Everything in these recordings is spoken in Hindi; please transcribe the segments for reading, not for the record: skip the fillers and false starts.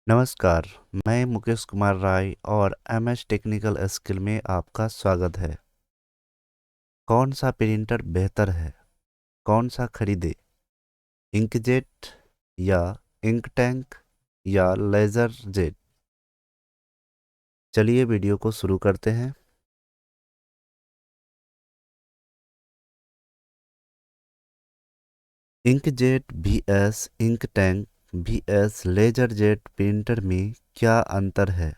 नमस्कार, मैं मुकेश कुमार राय और एमएस टेक्निकल स्किल में आपका स्वागत है। कौन सा प्रिंटर बेहतर है? कौन सा खरीदें? इंकजेट या इंक टैंक या लेज़र जेट? चलिए वीडियो को शुरू करते हैं। Inkjet VS ink tank VS laser jet printer में क्या अंतर है?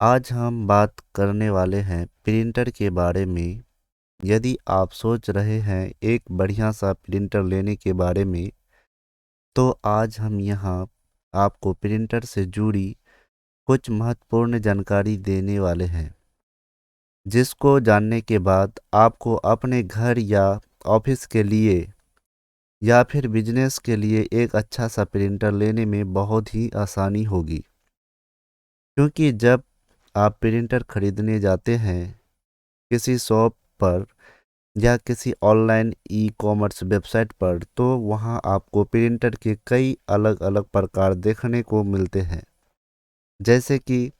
आज हम बात करने वाले हैं प्रिंटर के बारे में। यदि आप सोच रहे हैं एक बढ़िया सा प्रिंटर लेने के बारे में, तो आज हम यहाँ आपको प्रिंटर से जुड़ी कुछ महत्वपूर्ण जानकारी देने वाले हैं, जिसको जानने के बाद आपको अपने घर या ऑफिस के लिए या फिर बिजनेस के लिए एक अच्छा सा प्रिंटर लेने में बहुत ही आसानी होगी। क्योंकि जब आप प्रिंटर खरीदने जाते हैं किसी शॉप पर या किसी ऑनलाइन ई कॉमर्स वेबसाइट पर, तो वहाँ आपको प्रिंटर के कई अलग अलग प्रकार देखने को मिलते हैं, जैसे कि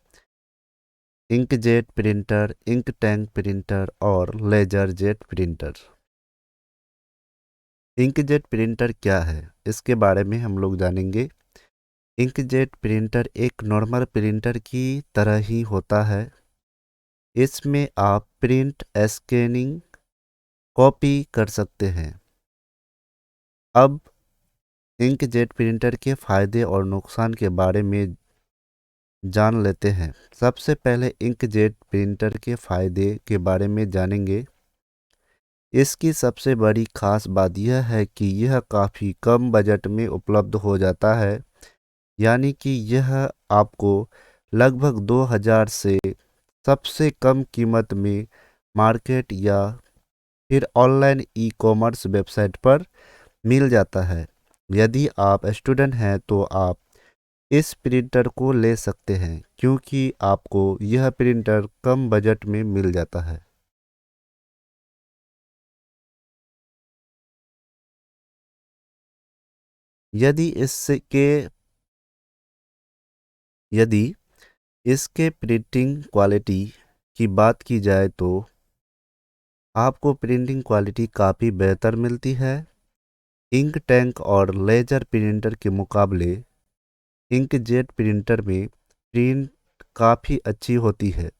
inkjet printer, ink tank printer और laser jet printer. Inkjet printer क्या है, इसके बारे में हम लोग जानेंगे। इंकजेट प्रिंटर एक नॉर्मल प्रिंटर की तरह ही होता है। इसमें आप प्रिंट, स्कैनिंग, कॉपी कर सकते हैं। अब इंकजेट प्रिंटर के फ़ायदे और नुकसान के बारे में जान लेते हैं। सबसे पहले इंकजेट प्रिंटर के फ़ायदे के बारे में जानेंगे। इसकी सबसे बड़ी खास बात यह है कि यह काफ़ी कम बजट में उपलब्ध हो जाता है, यानी कि यह आपको लगभग 2000 से सबसे कम कीमत में मार्केट या फिर ऑनलाइन ई कॉमर्स वेबसाइट पर मिल जाता है। यदि आप स्टूडेंट हैं तो आप इस प्रिंटर को ले सकते हैं, क्योंकि आपको यह प्रिंटर कम बजट में मिल जाता है। यदि इसके यदि इसके प्रिंटिंग क्वालिटी की बात की जाए तो आपको प्रिंटिंग क्वालिटी काफ़ी बेहतर मिलती है। इंक टैंक और लेजर प्रिंटर के मुकाबले इंकजेट प्रिंटर में प्रिंट काफ़ी अच्छी होती है।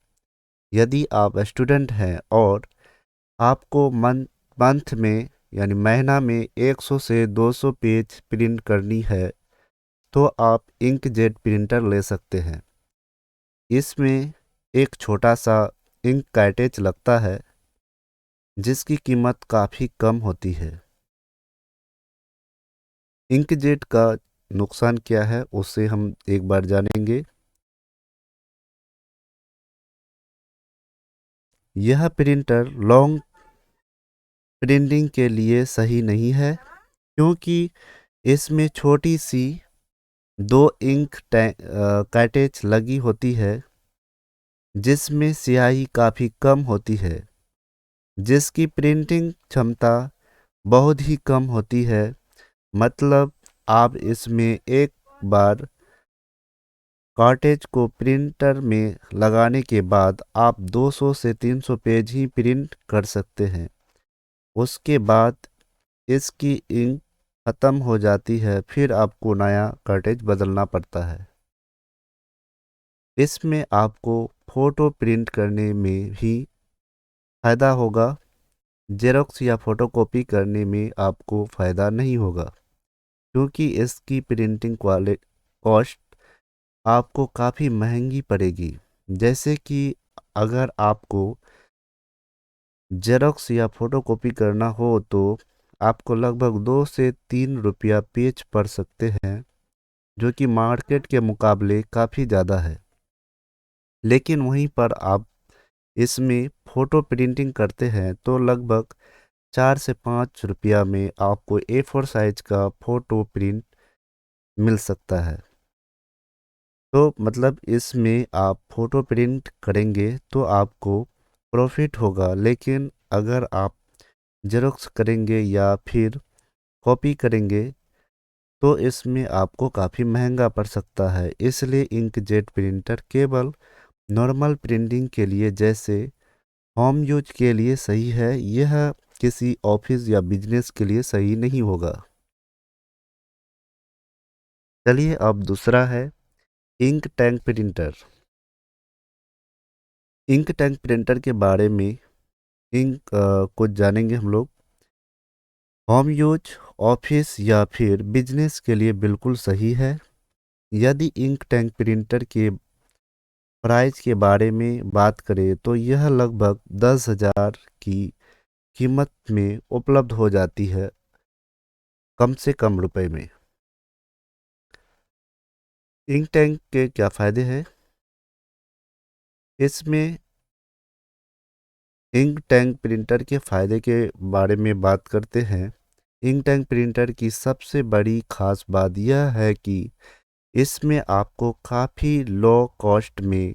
यदि आप स्टूडेंट हैं और आपको मंथ में यानी महीना में 100 से 200 पेज प्रिंट करनी है, तो आप इंकजेट प्रिंटर ले सकते हैं। इसमें एक छोटा सा इंक कार्टेज लगता है, जिसकी कीमत काफ़ी कम होती है। इंकजेट का नुकसान क्या है, उससे हम एक बार जानेंगे। यह प्रिंटर लॉन्ग प्रिंटिंग के लिए सही नहीं है, क्योंकि इसमें छोटी सी दो इंक कार्टेज लगी होती है, जिसमें स्याही काफ़ी कम होती है, जिसकी प्रिंटिंग क्षमता बहुत ही कम होती है। मतलब आप इसमें एक बार कार्टेज को प्रिंटर में लगाने के बाद आप 200 से 300 पेज ही प्रिंट कर सकते हैं। उसके बाद इसकी इंक ख़त्म हो जाती है, फिर आपको नया कार्टेज बदलना पड़ता है। इसमें आपको फ़ोटो प्रिंट करने में भी फ़ायदा होगा। जेरॉक्स या फ़ोटोकॉपी करने में आपको फ़ायदा नहीं होगा, क्योंकि इसकी प्रिंटिंग क्वालिटी कॉस्ट आपको काफ़ी महंगी पड़ेगी। जैसे कि अगर आपको जेरॉक्स या फ़ोटोकॉपी करना हो तो आपको लगभग 2 से 3 रुपया पेज पड़ सकते हैं, जो कि मार्केट के मुकाबले काफ़ी ज़्यादा है। लेकिन वहीं पर आप इसमें फ़ोटो प्रिंटिंग करते हैं तो लगभग 4 से 5 रुपया में आपको A4 साइज का फ़ोटो प्रिंट मिल सकता है। तो मतलब इसमें आप फ़ोटो प्रिंट करेंगे तो आपको प्रॉफिट होगा, लेकिन अगर आप जेरॉक्स करेंगे या फिर कॉपी करेंगे तो इसमें आपको काफ़ी महंगा पड़ सकता है। इसलिए इंकजेट प्रिंटर केवल नॉर्मल प्रिंटिंग के लिए, जैसे होम यूज के लिए सही है, यह किसी ऑफिस या बिजनेस के लिए सही नहीं होगा। चलिए अब दूसरा है ink tank printer. Ink tank printer के बारे में कुछ जानेंगे हम लोग। होम यूज, ऑफिस या फिर बिजनेस के लिए बिल्कुल सही है। यदि इंक टैंक प्रिंटर के प्राइस के बारे में बात करें तो यह लगभग 10,000 की कीमत में उपलब्ध हो जाती है, कम से कम रुपए में। इंक टैंक के क्या फ़ायदे हैं? इसमें इंक टैंक प्रिंटर के फ़ायदे के बारे में बात करते हैं। इंक टैंक प्रिंटर की सबसे बड़ी खास बात यह है कि इसमें आपको काफ़ी लो कॉस्ट में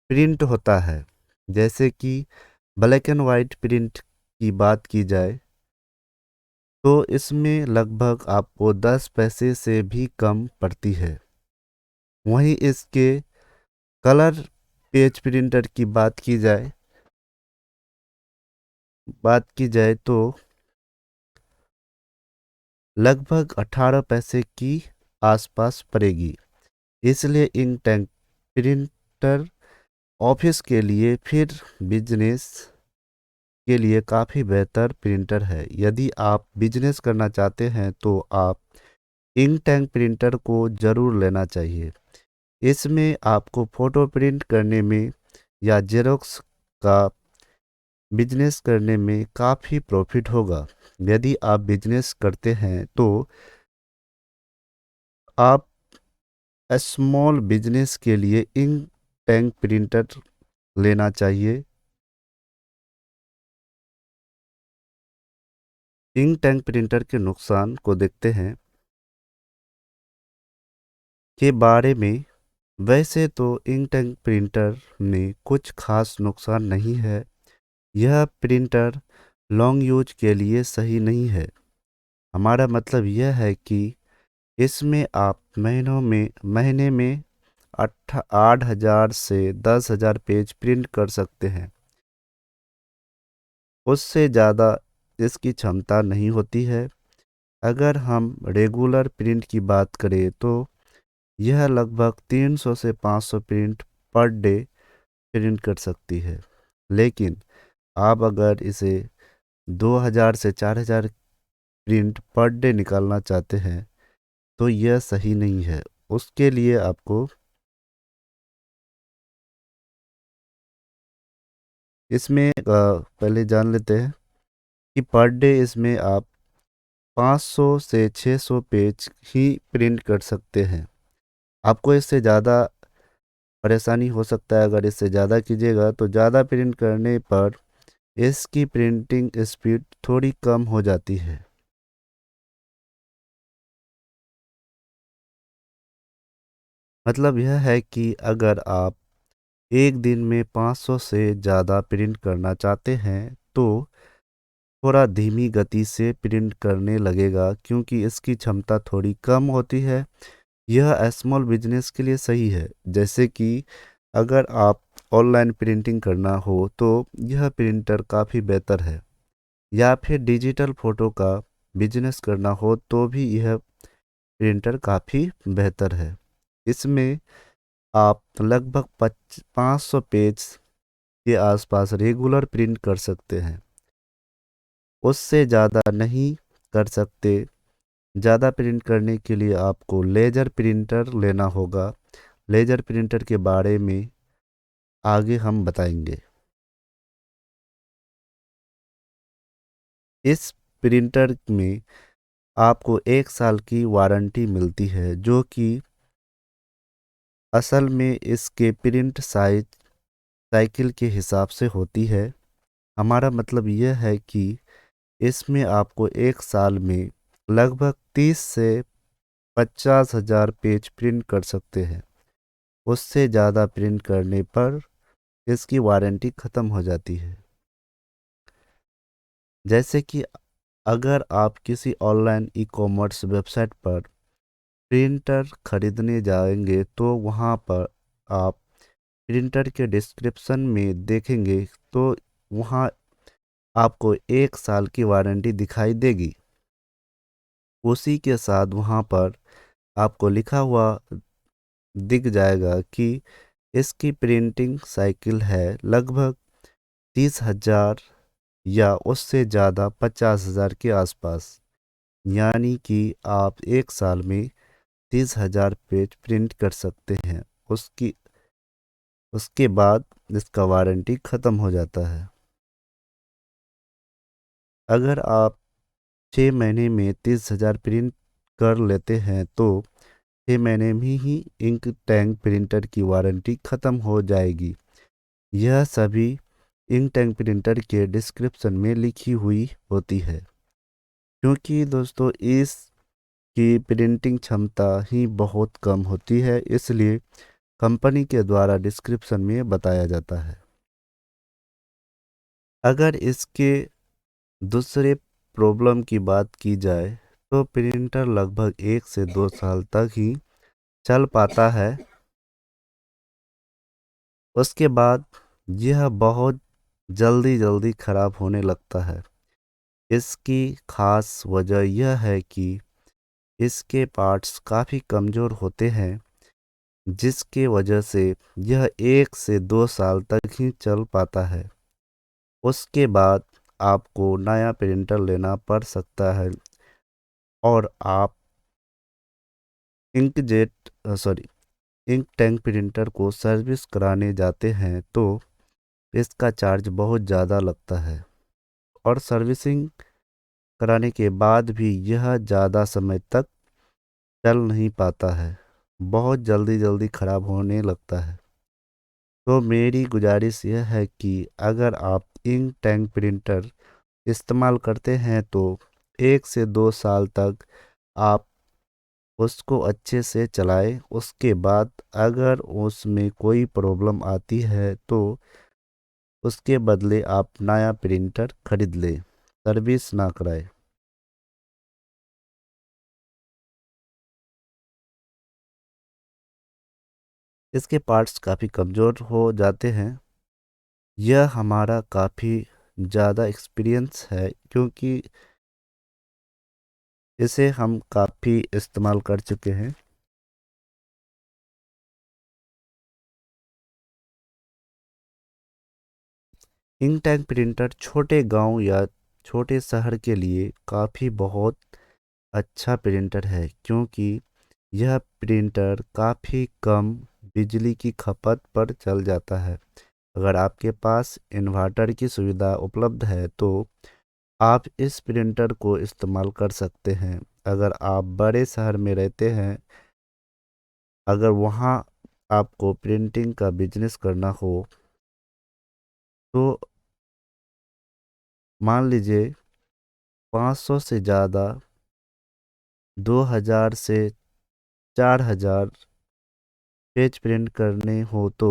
प्रिंट होता है। जैसे कि ब्लैक एंड वाइट प्रिंट की बात की जाए तो इसमें लगभग आपको 10 पैसे से भी कम पड़ती है। वहीं इसके कलर पेज प्रिंटर की बात की जाए तो लगभग 18 पैसे की आसपास पड़ेगी। इसलिए इंक टैंक प्रिंटर ऑफिस के लिए फिर बिजनेस के लिए काफ़ी बेहतर प्रिंटर है। यदि आप बिजनेस करना चाहते हैं तो आप इंक टैंक प्रिंटर को ज़रूर लेना चाहिए। इसमें आपको फ़ोटो प्रिंट करने में या जेरोक्स का बिजनेस करने में काफ़ी प्रॉफिट होगा। यदि आप बिजनेस करते हैं तो आप स्मॉल बिजनेस के लिए इंक टैंक प्रिंटर लेना चाहिए। इंक टैंक प्रिंटर के नुकसान को देखते हैं के बारे में। वैसे तो इंक टैंक प्रिंटर में कुछ खास नुकसान नहीं है। यह प्रिंटर लॉन्ग यूज के लिए सही नहीं है। हमारा मतलब यह है कि इसमें आप महीने में 8,000 से 10,000 पेज प्रिंट कर सकते हैं। उससे ज़्यादा इसकी क्षमता नहीं होती है। अगर हम रेगुलर प्रिंट की बात करें तो यह लगभग 300 से 500 प्रिंट पर डे प्रिंट कर सकती है। लेकिन आप अगर इसे 2,000 से 4,000 प्रिंट पर डे निकालना चाहते हैं तो यह सही नहीं है। उसके लिए आपको इसमें पहले जान लेते हैं कि पर डे इसमें आप 500 से 600 पेज ही प्रिंट कर सकते हैं। आपको इससे ज़्यादा परेशानी हो सकता है। अगर इससे ज़्यादा कीजिएगा तो ज़्यादा प्रिंट करने पर इसकी प्रिंटिंग स्पीड थोड़ी कम हो जाती है। मतलब यह है कि अगर आप एक दिन में 500 से ज़्यादा प्रिंट करना चाहते हैं तो थोड़ा धीमी गति से प्रिंट करने लगेगा, क्योंकि इसकी क्षमता थोड़ी कम होती है। यह स्मॉल बिजनेस के लिए सही है। जैसे कि अगर आप ऑनलाइन प्रिंटिंग करना हो तो यह प्रिंटर काफ़ी बेहतर है, या फिर डिजिटल फ़ोटो का बिजनेस करना हो तो भी यह प्रिंटर काफ़ी बेहतर है। इसमें आप लगभग 500 पेज के आसपास रेगुलर प्रिंट कर सकते हैं। उससे ज़्यादा नहीं कर सकते। ज़्यादा प्रिंट करने के लिए आपको लेज़र प्रिंटर लेना होगा। लेज़र प्रिंटर के बारे में आगे हम बताएंगे। इस प्रिंटर में आपको 1 साल की वारंटी मिलती है, जो कि असल में इसके प्रिंट साइज साइकिल के हिसाब से होती है। हमारा मतलब यह है कि इसमें आपको 1 साल में लगभग 30 से 50,000 पेज प्रिंट कर सकते हैं। उससे ज़्यादा प्रिंट करने पर इसकी वारंटी ख़त्म हो जाती है। जैसे कि अगर आप किसी ऑनलाइन ई कॉमर्स वेबसाइट पर प्रिंटर खरीदने जाएंगे तो वहाँ पर आप प्रिंटर के डिस्क्रिप्शन में देखेंगे तो वहाँ आपको 1 साल की वारंटी दिखाई देगी। उसी के साथ वहाँ पर आपको लिखा हुआ दिख जाएगा कि इसकी प्रिंटिंग साइकिल है लगभग 30,000 या उससे ज़्यादा 50,000 के आसपास। यानी कि आप 1 साल में 30,000 पेज प्रिंट कर सकते हैं। उसकी उसके बाद इसका वारंटी ख़त्म हो जाता है। अगर आप 6 महीने में 30,000 प्रिंट कर लेते हैं तो 6 महीने में ही इंक टैंक प्रिंटर की वारंटी ख़त्म हो जाएगी। यह सभी इंक टैंक प्रिंटर के डिस्क्रिप्शन में लिखी हुई होती है। क्योंकि दोस्तों इसकी प्रिंटिंग क्षमता ही बहुत कम होती है, इसलिए कंपनी के द्वारा डिस्क्रिप्शन में बताया जाता है। अगर इसके दूसरे प्रॉब्लम की बात की जाए तो प्रिंटर लगभग 1 से 2 साल तक ही चल पाता है। उसके बाद यह बहुत जल्दी जल्दी ख़राब होने लगता है। इसकी खास वजह यह है कि इसके पार्ट्स काफ़ी कमज़ोर होते हैं, जिसके वजह से यह 1 से 2 साल तक ही चल पाता है। उसके बाद आपको नया प्रिंटर लेना पड़ सकता है और आप inkjet sorry ink tank printer को सर्विस कराने जाते हैं तो इसका चार्ज बहुत ज़्यादा लगता है और सर्विसिंग कराने के बाद भी यह ज़्यादा समय तक चल नहीं पाता है, बहुत जल्दी जल्दी ख़राब होने लगता है। तो मेरी गुजारिश यह है कि अगर आप इंक टैंक प्रिंटर इस्तेमाल करते हैं तो 1 से 2 साल तक आप उसको अच्छे से चलाएं। उसके बाद अगर उसमें कोई प्रॉब्लम आती है तो उसके बदले आप नया प्रिंटर खरीद लें, सर्विस ना कराएं। इसके पार्ट्स काफ़ी कमज़ोर हो जाते हैं। यह हमारा काफ़ी ज़्यादा एक्सपीरियंस है क्योंकि इसे हम काफ़ी इस्तेमाल कर चुके हैं। इंक टैंक प्रिंटर छोटे गांव या छोटे शहर के लिए काफ़ी बहुत अच्छा प्रिंटर है क्योंकि यह प्रिंटर काफ़ी कम बिजली की खपत पर चल जाता है। अगर आपके पास इन्वर्टर की सुविधा उपलब्ध है तो आप इस प्रिंटर को इस्तेमाल कर सकते हैं। अगर आप बड़े शहर में रहते हैं, अगर वहाँ आपको प्रिंटिंग का बिजनेस करना हो तो मान लीजिए 500 से ज़्यादा 2,000 से 4,000 पेज प्रिंट करने हो तो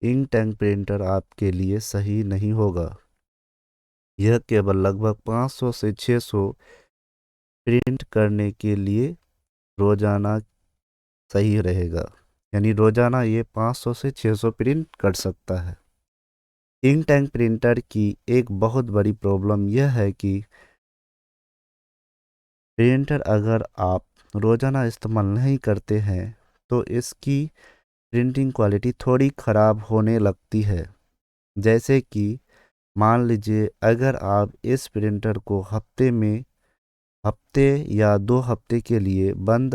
इंक टैंक प्रिंटर आपके लिए सही नहीं होगा। यह केवल लगभग 500 से 600 प्रिंट करने के लिए रोज़ाना सही रहेगा। यानी रोज़ाना ये 500 से 600 प्रिंट कर सकता है। इंक टैंक प्रिंटर की एक बहुत बड़ी प्रॉब्लम यह है कि प्रिंटर अगर आप रोज़ाना इस्तेमाल नहीं करते हैं तो इसकी प्रिंटिंग क्वालिटी थोड़ी ख़राब होने लगती है। जैसे कि मान लीजिए अगर आप इस प्रिंटर को हफ्ते या 2 हफ्ते के लिए बंद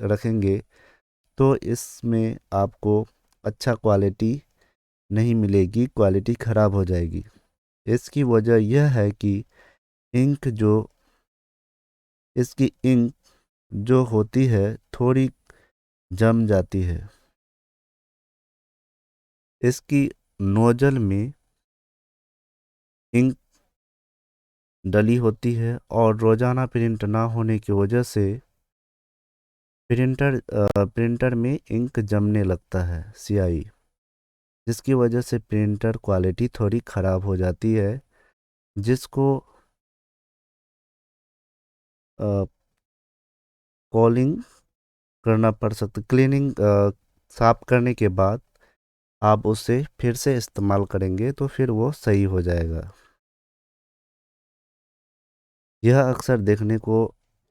रखेंगे तो इसमें आपको अच्छा क्वालिटी नहीं मिलेगी, क्वालिटी ख़राब हो जाएगी। इसकी वजह यह है कि इंक जो इसकी इंक जो होती है थोड़ी जम जाती है। इसकी नोजल में इंक डली होती है और रोज़ाना प्रिंट ना होने की वजह से प्रिंटर में इंक जमने लगता है, स्याही, जिसकी वजह से प्रिंटर क्वालिटी थोड़ी ख़राब हो जाती है, जिसको कॉलिंग करना पड़ सकता। क्लीनिंग साफ करने के बाद आप उसे फिर से इस्तेमाल करेंगे तो फिर वो सही हो जाएगा। यह अक्सर देखने को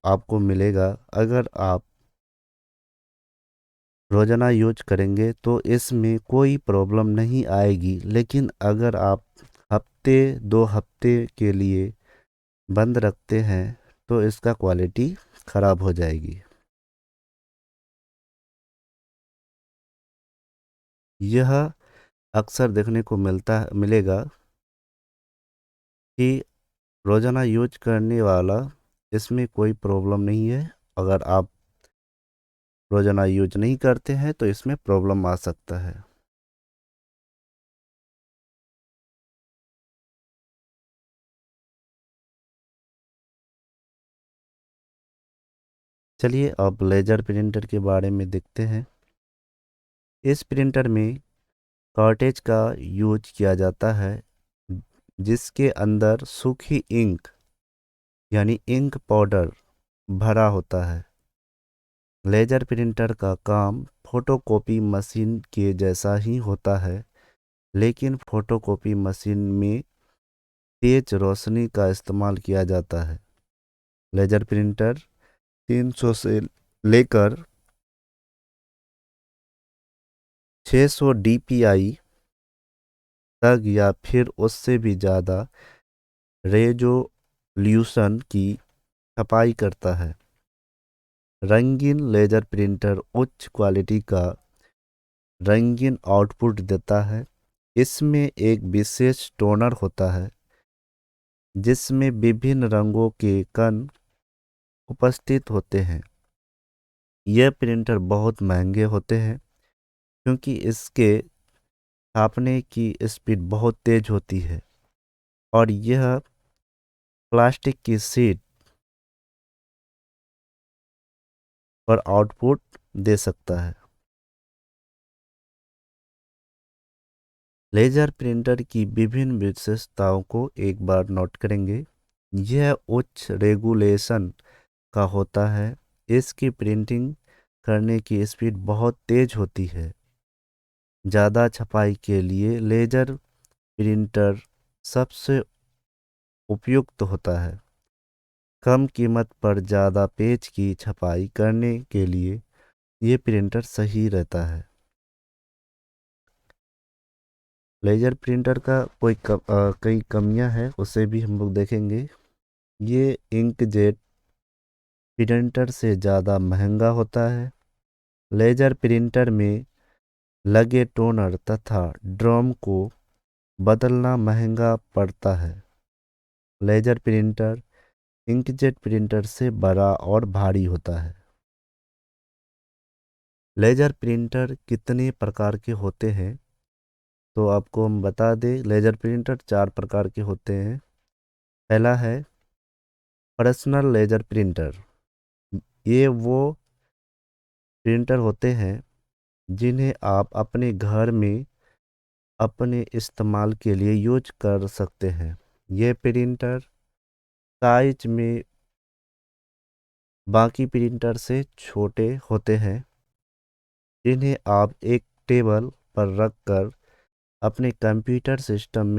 आपको मिलेगा। अगर आप रोज़ाना यूज करेंगे तो इसमें कोई प्रॉब्लम नहीं आएगी, लेकिन अगर आप हफ्ते 2 हफ्ते के लिए बंद रखते हैं तो इसका क्वालिटी ख़राब हो जाएगी। यह अक्सर देखने को मिलेगा कि रोज़ाना यूज करने वाला इसमें कोई प्रॉब्लम नहीं है। अगर आप रोज़ाना यूज नहीं करते हैं तो इसमें प्रॉब्लम आ सकता है। चलिए अब लेज़र प्रिंटर के बारे में देखते हैं। इस प्रिंटर में कॉर्टेज का यूज किया जाता है, जिसके अंदर सूखी इंक यानी इंक पाउडर भरा होता है। लेज़र प्रिंटर का काम फोटोकॉपी मशीन के जैसा ही होता है, लेकिन फोटोकॉपी मशीन में तेज रोशनी का इस्तेमाल किया जाता है। लेज़र प्रिंटर 300 से लेकर 600 डीपीआई तक या फिर उससे भी ज़्यादा रेजोल्यूशन की छपाई करता है। रंगीन लेज़र प्रिंटर उच्च क्वालिटी का रंगीन आउटपुट देता है। इसमें एक विशेष टोनर होता है जिसमें विभिन्न रंगों के कण उपस्थित होते हैं। यह प्रिंटर बहुत महंगे होते हैं क्योंकि इसके छापने की स्पीड बहुत तेज होती है और यह प्लास्टिक की शीट पर आउटपुट दे सकता है। लेज़र प्रिंटर की विभिन्न विशेषताओं को एक बार नोट करेंगे। यह उच्च रेगुलेशन का होता है। इसकी प्रिंटिंग करने की स्पीड बहुत तेज होती है। ज़्यादा छपाई के लिए लेज़र प्रिंटर सबसे उपयुक्त होता है। कम कीमत पर ज़्यादा पेज की छपाई करने के लिए ये प्रिंटर सही रहता है। लेज़र प्रिंटर का कई कमियां हैं, उसे भी हम लोग देखेंगे। ये इंकजेट प्रिंटर से ज़्यादा महंगा होता है। लेज़र प्रिंटर में लगे टोनर तथा ड्रम को बदलना महंगा पड़ता है। लेज़र प्रिंटर इंकजेट प्रिंटर से बड़ा और भारी होता है। लेज़र प्रिंटर कितने प्रकार के होते हैं तो आपको हम बता दें। लेज़र प्रिंटर 4 प्रकार के होते हैं। पहला है पर्सनल लेज़र प्रिंटर। ये वो प्रिंटर होते हैं जिन्हें आप अपने घर में अपने इस्तेमाल के लिए यूज कर सकते हैं। ये प्रिंटर साइज में बाकी प्रिंटर से छोटे होते हैं, जिन्हें आप एक टेबल पर रखकर अपने कंप्यूटर सिस्टम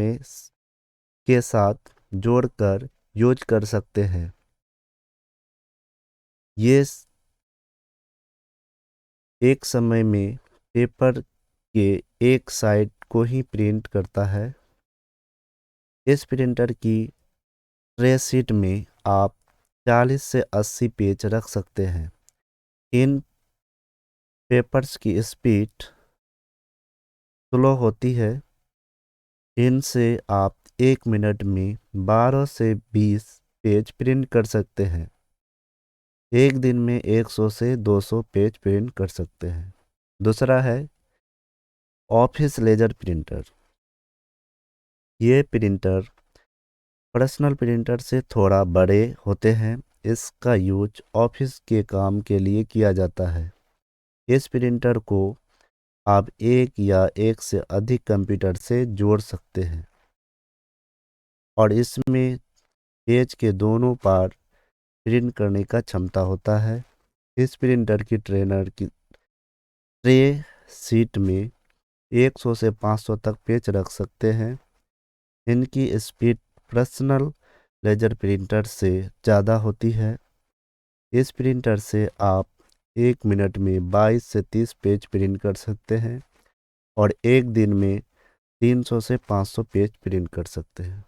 के साथ जोड़कर यूज कर सकते हैं। ये एक समय में पेपर के एक साइड को ही प्रिंट करता है। इस प्रिंटर की ट्रे शीट में आप 40 से 80 पेज रख सकते हैं। इन पेपर्स की स्पीड स्लो होती है। इनसे आप 1 मिनट में 12 से 20 पेज प्रिंट कर सकते हैं। एक दिन में 100 से 200 पेज प्रिंट कर सकते हैं। दूसरा है ऑफिस लेजर प्रिंटर। ये प्रिंटर पर्सनल प्रिंटर से थोड़ा बड़े होते हैं। इसका यूज ऑफिस के काम के लिए किया जाता है। इस प्रिंटर को आप एक या एक से अधिक कंप्यूटर से जोड़ सकते हैं और इसमें पेज के दोनों पार प्रिंट करने का क्षमता होता है। इस प्रिंटर की ट्रे सीट में 100 से 500 तक पेज रख सकते हैं। इनकी स्पीड पर्सनल लेजर प्रिंटर से ज़्यादा होती है। इस प्रिंटर से आप 1 मिनट में 22 से 30 पेज प्रिंट कर सकते हैं और एक दिन में 300 से 500 पेज प्रिंट कर सकते हैं।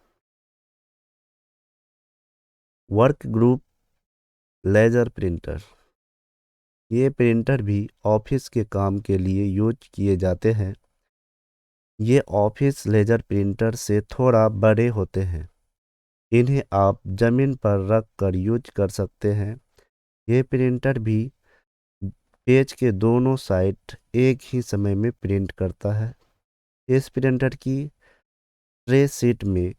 वर्क ग्रुप लेजर प्रिंटर, ये प्रिंटर भी ऑफिस के काम के लिए यूज किए जाते हैं। ये ऑफिस लेजर प्रिंटर से थोड़ा बड़े होते हैं। इन्हें आप ज़मीन पर रख कर यूज कर सकते हैं। ये प्रिंटर भी पेज के दोनों साइड एक ही समय में प्रिंट करता है। इस प्रिंटर की ट्रे सीट में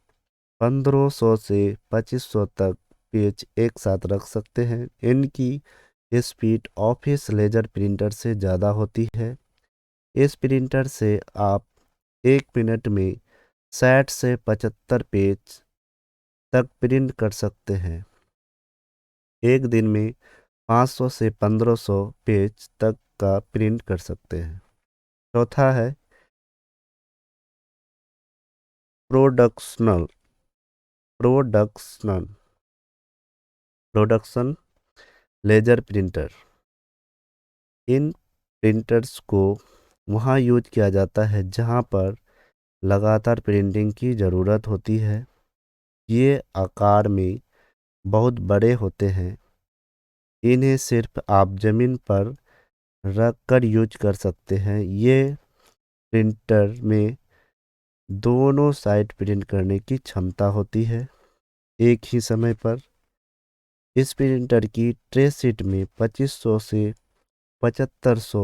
1500 से 2500 तक पेज एक साथ रख सकते हैं। इनकी स्पीड ऑफिस लेजर प्रिंटर से ज़्यादा होती है। इस प्रिंटर से आप 1 मिनट में 60 से 75 पेज तक प्रिंट कर सकते हैं। एक दिन में 500 से 1500 पेज तक का प्रिंट कर सकते हैं। चौथा है प्रोडक्शनल प्रोडक्शनल प्रोडक्शन लेजर प्रिंटर। इन प्रिंटर्स को वहाँ यूज किया जाता है जहाँ पर लगातार प्रिंटिंग की ज़रूरत होती है। ये आकार में बहुत बड़े होते हैं। इन्हें सिर्फ आप ज़मीन पर रख कर यूज कर सकते हैं। ये प्रिंटर में दोनों साइड प्रिंट करने की क्षमता होती है एक ही समय पर। इस प्रिंटर की ट्रे सीट में 2500 से 7500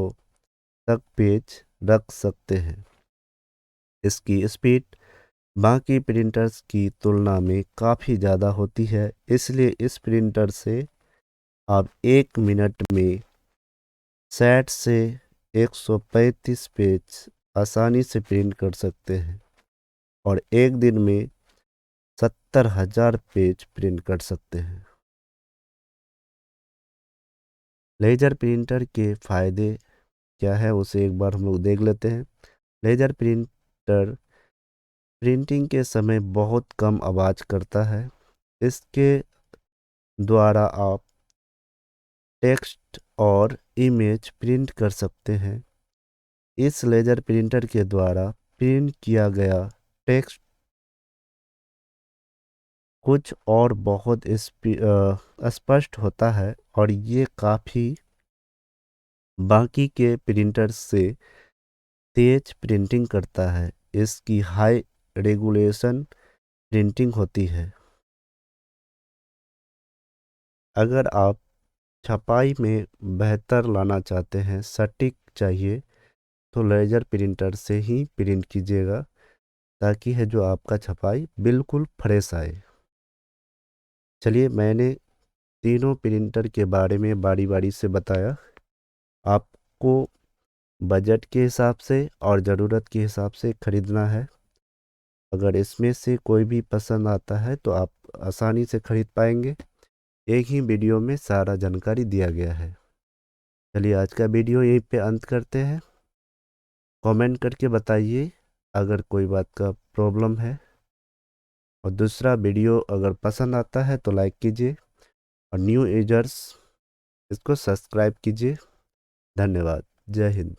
तक पेज रख सकते हैं। इसकी स्पीड बाकी प्रिंटर्स की तुलना में काफ़ी ज़्यादा होती है, इसलिए इस प्रिंटर से आप 1 मिनट में 60 से 135 पेज आसानी से प्रिंट कर सकते हैं और एक दिन में 70,000 पेज प्रिंट कर सकते हैं। लेजर प्रिंटर के फ़ायदे क्या है उसे एक बार हम लोग देख लेते हैं। लेजर प्रिंटर प्रिंटिंग के समय बहुत कम आवाज़ करता है। इसके द्वारा आप टेक्स्ट और इमेज प्रिंट कर सकते हैं। इस लेजर प्रिंटर के द्वारा प्रिंट किया गया टेक्स्ट कुछ और बहुत स्पष्ट होता है और ये काफ़ी बाकी के प्रिंटर से तेज प्रिंटिंग करता है। इसकी हाई रेगुलेशन प्रिंटिंग होती है। अगर आप छपाई में बेहतर लाना चाहते हैं, सटीक चाहिए, तो लेजर प्रिंटर से ही प्रिंट कीजिएगा ताकि है जो आपका छपाई बिल्कुल फ्रेश आए। चलिए, मैंने तीनों प्रिंटर के बारे में बारी बारी से बताया। आपको बजट के हिसाब से और ज़रूरत के हिसाब से खरीदना है। अगर इसमें से कोई भी पसंद आता है तो आप आसानी से खरीद पाएंगे। एक ही वीडियो में सारा जानकारी दिया गया है। चलिए, आज का वीडियो यहीं पे अंत करते हैं। कमेंट करके बताइए अगर कोई बात का प्रॉब्लम है, और दूसरा वीडियो अगर पसंद आता है तो लाइक कीजिए और न्यू यूजर्स इसको सब्सक्राइब कीजिए। धन्यवाद। जय हिंद।